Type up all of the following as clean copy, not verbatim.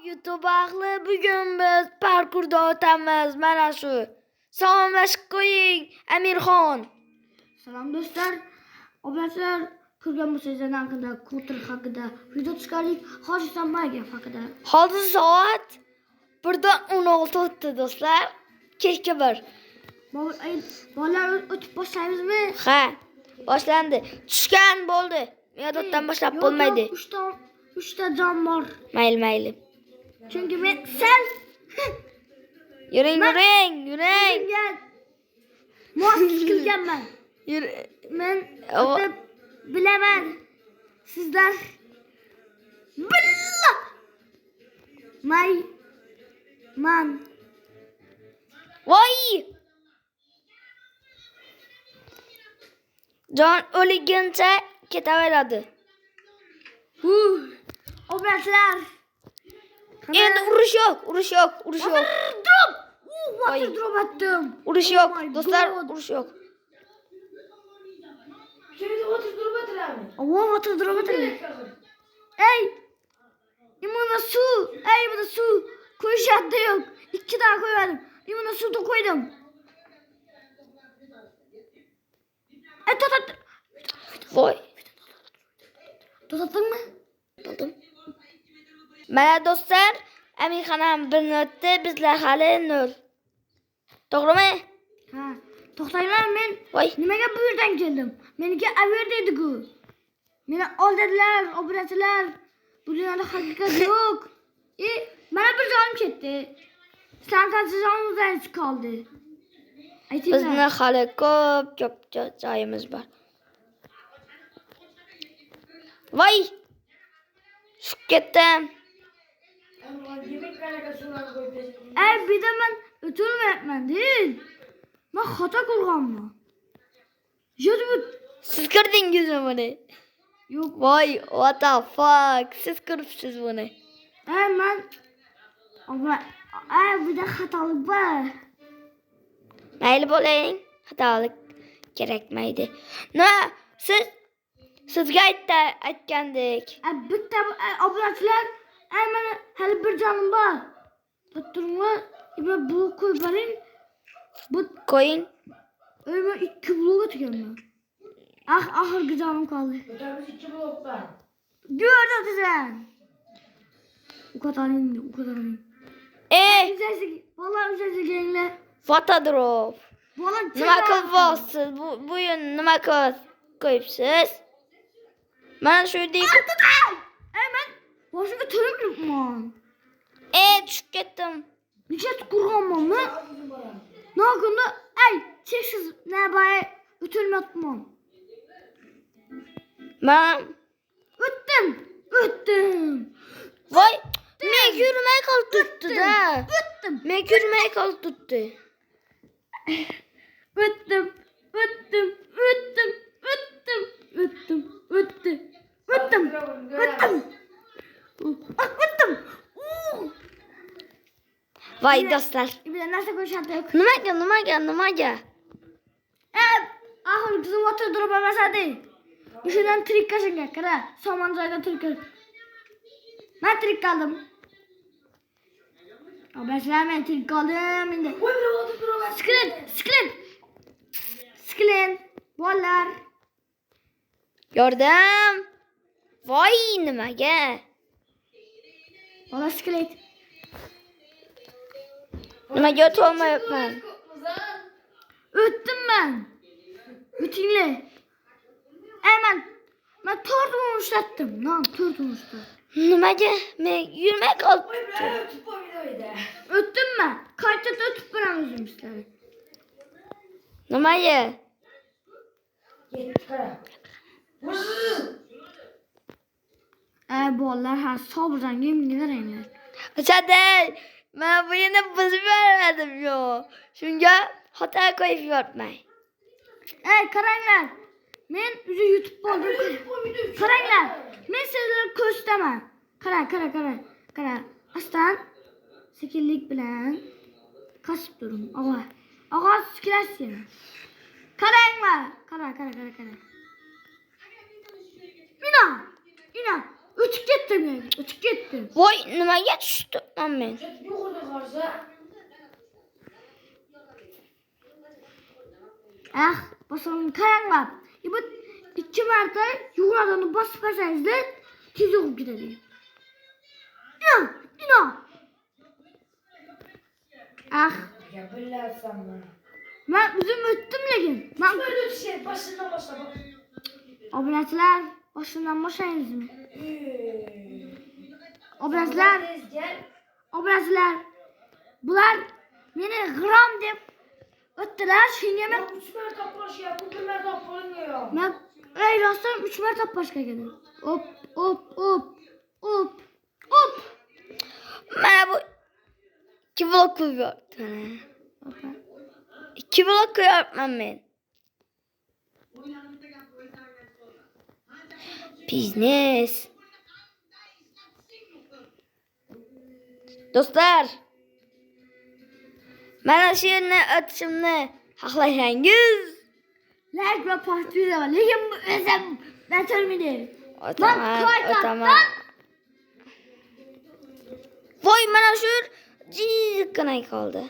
YouTube ahli, bugun biz parkurda o'tamiz. Mana shu. Salomlashib qo'ying, Amirxon. Salom do'stlar. Obunachilar, ko'rgan bo'lsangiz haqida, Ko'tir haqida video chiqardik. Hozirdan Minecraft haqida. Hozir soat 1:16 o'tdi do'stlar. Kechga 1. Bolalar o'tib boshlaymizmi? Ha, boshlandi. Tushgan bo'ldi. Me'yoddan boshlab bo'lmaydi. 3 ta jon bor. Mayli. Chunki men sal Yuring. mos qilganman. Men bilaman. Sizlar billa man Voy! Jon o'liguncha ketaveradi. Obunachilar. Endi urush yo'q. Drop! Water drop atdim. Urush yo'q, do'stlar, urush yo'q. Water drop atdim. Ey! Imuna su. Bunda su qo'yishadi yo'q. 2 ta qo'ymadim. Imuna suvni qo'ydim. Tot. Voy. To'xtatdingmi? To'xtadim. Mana do'stlar, Amirxon ham 1 o'tdi, bizlar hali 0. To'g'rimi? Ha, to'xtanglar, men Voy. nimaga bu yerdan keldim? Meniki averda edi-ku. Meni oldirdilar, obunachilar. Bu dunyoda haqiqat yo'q. Mana bir jonim ketdi. Sizlar qancha joningiz qoldi? Aytinglar. Bizning hali ko'p joyimiz bor. Voy! Tushib ketdim. Bir de ben o'tirmayapman, değil. Ben xato qilganman. Siz kirdingizmi buni? Yo'q. Voy, what the fuck? Siz kiribsiz buni. Men bir de xatolik bor. Mayli bo'ling, xatolik kerakmaydi. Sizga aytgandik. Bitta obunachilar, mana hali bir jonim bor. Turtinglar, men blok qo'yib boring. Bu Qo'ying. men 2 blok o'tganman. Oxirgi jonim qoldi. O'tamiz 2 blokdan. Gördün. O kadar. Vallahi üzerse gelinglar. Fotodrop. Vallahi Nima qilyapsiz? Bu yer nima qo'yibsiz? Mana shu deyib. Men boshimga turibman. Tushib ketdim. Necha qurganman men? Naqunda cheksiz nabay o'tilmayapman. Men O'tdim. voy, men yurmay qolibdi-da. O'tdim. Men yurmay qolibdi. O'tdim. Voy do'stlar. Bir de narsa ko'rsatdik. Nimaga? Ahir bizim water drop emasadi. O'shadan trik qilishga qara. Somon joyda trik. Men trik qildim. Obunachilar, men trik qildim endi. Skrin. Bolalar. Yordam. Voy, nimaga? Bola skrin. Nimaga o'tolmayapman? O'tdim men. O'tinglar. Men tortni ushlatdim. Tortni ushlatdim. Nimaga? Men yurmay qolibdi. O'tdim men. Qayta o'tib boramiz sizlar. Nimaga? Bolalar, sabırdan yemin qaranglar. O'shaday, men bu yerni buzib yubormadim yo. Shunga xato qo'yib yotmay. Qaranglar. Men o'zi YouTube bo'ldim. Qaranglar. Men sizlarni ko'rsataman. Qara. Astan sekinlik bilan qasib turing. Og'oz sikilasiz. Qaranglar. Qara. Ina. Ötüp ketdim men. Ötüp ketdim. Voy, nimaga tushdim men? Yuqorida qarsa. Ah, basam qaranglar. Bu 2 marta yuqoridan bosib qo'ysangizlar, tez o'qib ketadi. Ino. Ah, Ya bilarsan ben. men o'zim o'tdim lekin. Men Böyle şey başından başla bak. obunachilar, boshimdan boshlayingizmi? Obunachilar, Tez gel. obunachilar. Bular meni g'rom deb o'tdilar. Shunga men Ya 3 mertap baş ya. Bu 1 mertap olmuyor. men ey rostdan 3 marta boshqa keldim. Hop, hop, hop. Hop. Hop. Mana bu 2 blok ko'yapman. 2 blok ko'yapman men. Biznes. Do'stlar, mana shu yerni o'tishimni xohlasangiz, Like ve partiyla var. Lekin bu o'zim batarmidi. o'taman. Voy, mana shu jiqqina qoldi.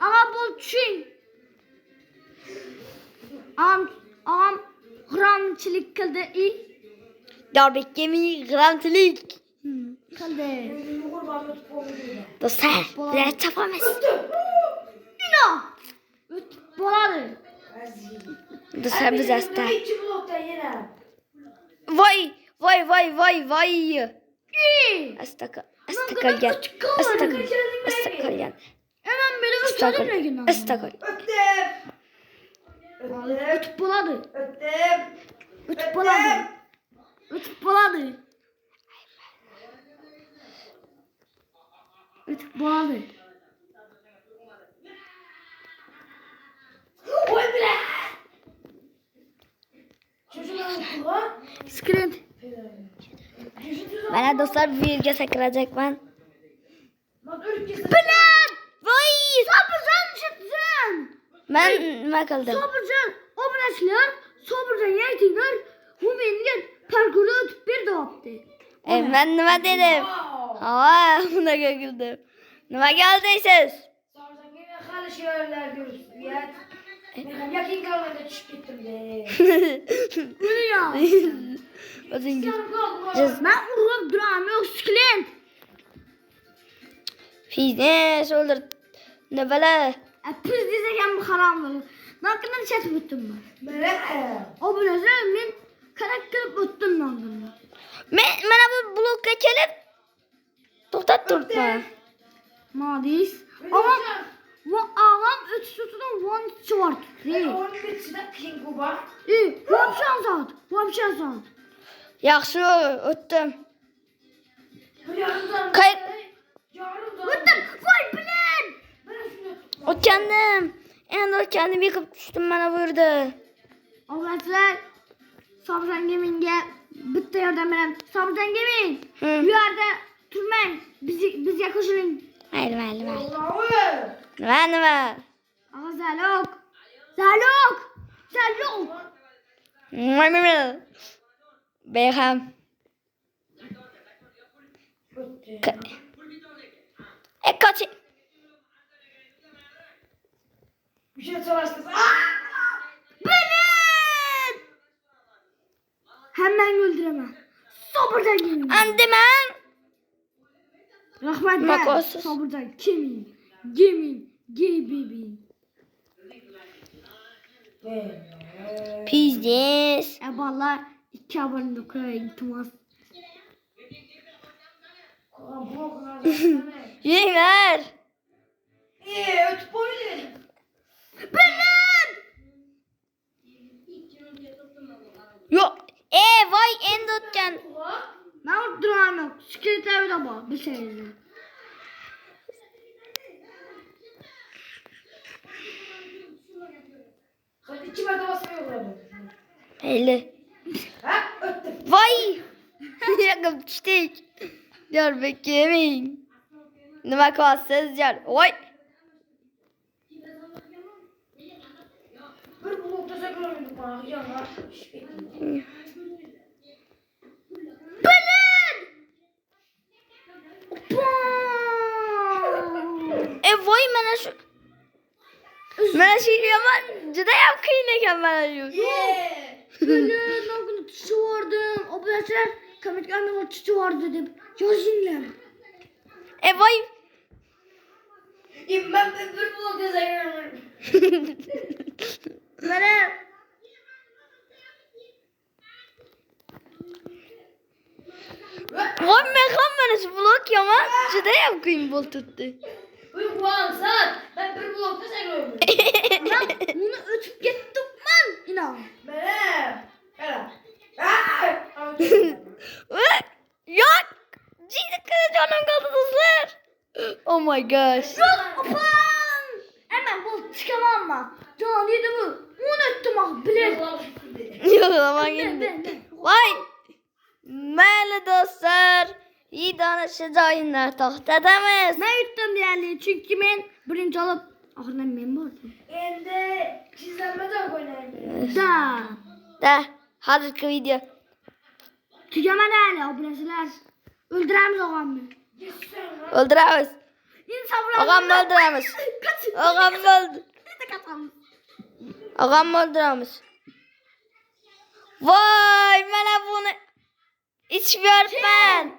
Ama bu tushing. Ağam g'ramchilik qildi. Dorbekka ming g'amchilik. Qildi. Yuqor bana ötüp olmuyor. Do'stlar, biz chopamiz. Ino. O'tib bo'ladi. Do'stlar, biz asta. 2 blokta yine. Voy, voy, voy, voy, voy. Asta qolgan. Asta qolgan. Hemen beni uçalım lekin. Asta qolgan. Öttüm. O'tib bo'ladi. Öttüm. O'tib bo'ladi. O'tib bo'ladi. O'tib bo'ladi. Oy bile. Çocuklar mutlu ha? Screen. Mana do'stlar, bu yerga sakrajakman. Bak ölüp kesin. Bilen. Voy! Sabırcan çıksın. Men nima qildim? Sabırcan. Obunachilar, sabırcan aytinglar. Bu menga parkurda o'tib berdi opti. Men nima dedim? Wow. Ha, bunaqa kuldim. Nimaga aldiysiz? Sarsan gene hali şehirler görürsün ya. Ben yakın kalmada düşüp gittim de. Buni ya. O'zingiz. Sen Ben urib duram yo'q screen. Fiznes o'ldir. Nima bala? Pis desam bu haromdir. Narkını chatib o'tdim ben. Merhaba. Obunachilar men qarak qilib o'tdim narkını. Men mana bu blokka kelib to'xtab turibman. Madis. Ama bu ağam ötüsütünün one short. Onun bir sıra pingu var. Vapşan saat. Yaxshi, o'tdim. Yarımdan. Kayıt. Yarımdan. O'tdim. Voy bilen. Ben şunu tutmam. O'tgandim. Endi o'tgandim, yiqib tushdim mana bu yerda. Obunachilar, Sabirjon Gamingga bitta yordam beraman. Sabirjon Gaming. Hı. Bu yerda turmang. Bizga qo'shiling. Mayli. Allah'ım. Nima? Aga Zalok. Mayli. Beham. Kaç. Bir şey sorarsınız. Bilen. Hemen öldüremem. Sabirjon Gaming. Andiman. Rahmat. Makosiz. Sabirjon Gaming. Gaming. Biznes. Vallahi 2 abone koyayım iltimas. Yengler. Ötüp oynuyor. Bilen. Yok. Voy, endi o'tgan. Ben durağım yok. Şikayetler de bak bir şeyle. Sen 2 metre basmıyor burada. Mayli. Ha? Öttüm. Voy. Yiqib tushdik. Dorbekka yeming. Nima qilyapsiz, jar? Voy. Bir blokta saklanıyorduk bana. Yanlar. voy mana shu. Mana shu yaman juda ham qiyin ekan mana shu. Böyle nagını tutuyordım. Obraçlar kamet anlamı tutuyordu deb yozinglar. Voy. Ben bir blok yazıyorum. Mana Voy men ham mana shu blok yaman juda ham qiyin bo'lib turibdi. Ben bir blok yazıyorum. ben bunu ötüp gittim ben. İnan. Benim. Yok. Ciddi kız canım kaldı dostlar. Oh my gosh. Apan! Hemen bu çıkamam mı? Can dedi bu. Unuttum ah bile. Yok ama gitti. Vay. Meli dostlar. İyi danışıcı oyunlar toxtatamiz. Ben yuttum yani çünkü ben birinci alıp ahırdan ben vardım. Endi çizilme de oynayayım. Da. Da. Hozirgi video. Tügemedi hala o bileziler. Öldüremiz ağamı. O'ldiramiz. İnsan Og'amni o'ldiramiz. Kaçın. Og'amni o'ldir. Biz de kaçalım. Og'amni o'ldiramiz. Voy, mana buni ichib yuribman.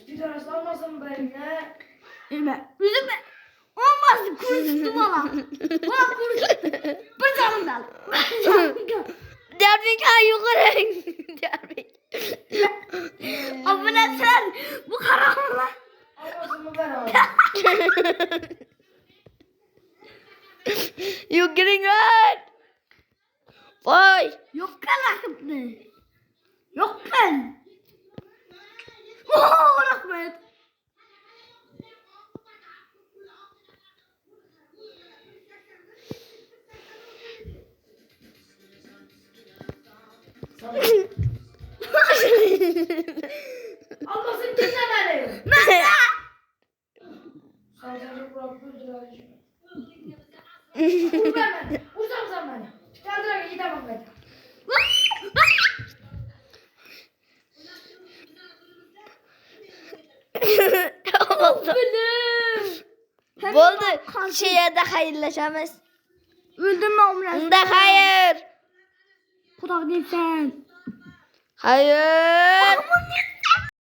Bir tanesi olmasın benimle. Üzülme. Olmaz kuruştu bana. Bana kuruştu. Bir canım kaldı. Bir canım kaldı. Derbik ha yukarı. Derbik. Abone sen bu karanlık. Olmasın mı ben olayım? You getting right. Voy. Yok ben akıbdı. Yok ben. Ooo rahmet. Olmasın dinle beni. Ben Sadece bırak öldüreceğim. Vur beni. Vursam sen beni. Bir tane daha gidemem ben. Bo'ldi. Shu yerda xayrlashamiz. Öldürme Umran. Unda xayr. Xudo deysen. Xayr. Aman